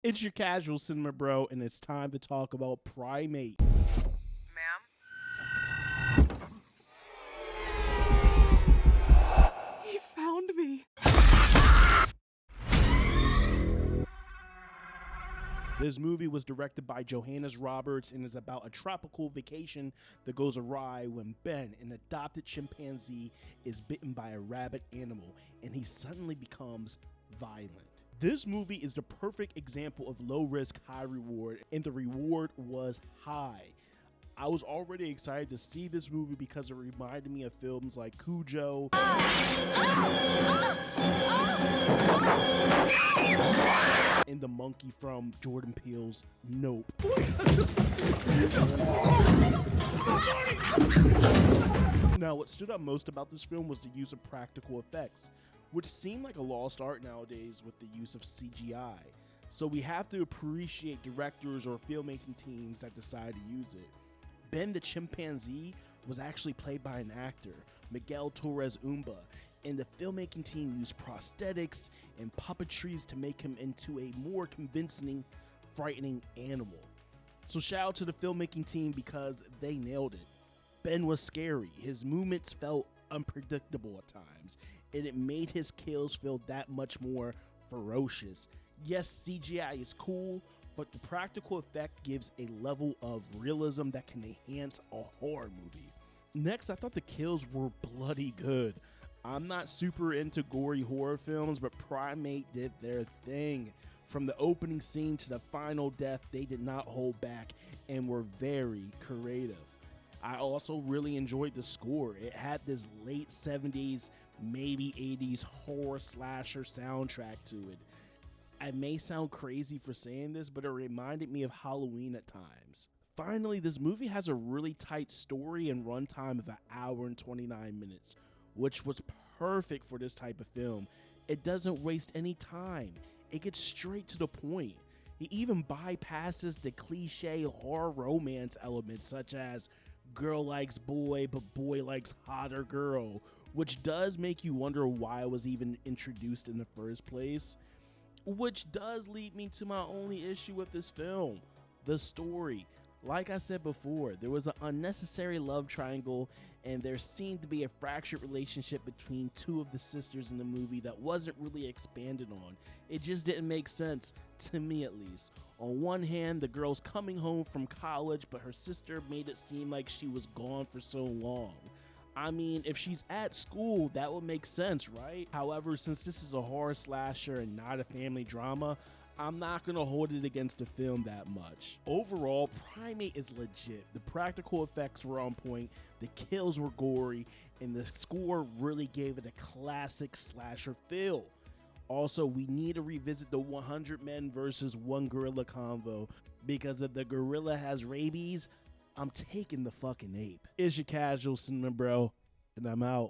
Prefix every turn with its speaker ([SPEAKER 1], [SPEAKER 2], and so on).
[SPEAKER 1] It's your casual cinema bro, and it's time to talk about Primate.
[SPEAKER 2] Ma'am?
[SPEAKER 1] He found me. This movie was directed by Johannes Roberts and is about a tropical vacation that goes awry when Ben, an adopted chimpanzee, is bitten by a rabid animal and he suddenly becomes violent. This movie is the perfect example of low risk, high reward, and the reward was high. I was already excited to see this movie because it reminded me of films like Cujo and the monkey from Jordan Peele's Nope. Now, what stood out most about this film was the use of practical effects, which seem like a lost art nowadays with the use of CGI. So we have to appreciate directors or filmmaking teams that decide to use it. Ben the chimpanzee was actually played by an actor, Miguel Torres Umba, and the filmmaking team used prosthetics and puppetries to make him into a more convincing, frightening animal. So shout out to the filmmaking team because they nailed it. Ben was scary, his movements felt unpredictable at times, and it made his kills feel that much more ferocious. Yes, CGI is cool, but the practical effect gives a level of realism that can enhance a horror movie. Next, I thought the kills were bloody good. I'm not super into gory horror films, but Primate did their thing. From the opening scene to the final death, they did not hold back and were very creative. I also really enjoyed the score. It had this late 70s, maybe 80s horror slasher soundtrack to it. I may sound crazy for saying this, but it reminded me of Halloween at times. Finally, this movie has a really tight story and runtime of 1 hour and 29 minutes, which was perfect for this type of film. It doesn't waste any time. It gets straight to the point. It even bypasses the cliche horror romance elements such as girl likes boy, but boy likes hotter girl, which does make you wonder why it was even introduced in the first place. Which does lead me to my only issue with this film, the story. Like I said before, there was an unnecessary love triangle and there seemed to be a fractured relationship between two of the sisters in the movie that wasn't really expanded on. It just didn't make sense, to me at least. On one hand, the girl's coming home from college, but her sister made it seem like she was gone for so long. I mean, if she's at school, that would make sense, right? However, since this is a horror slasher and not a family drama, I'm not gonna hold it against the film that much. Overall, Primate is legit. The practical effects were on point, the kills were gory, and the score really gave it a classic slasher feel. Also, we need to revisit the 100 men versus 1 gorilla convo, because if the gorilla has rabies, I'm taking the fucking ape. It's your casual cinema bro, and I'm out.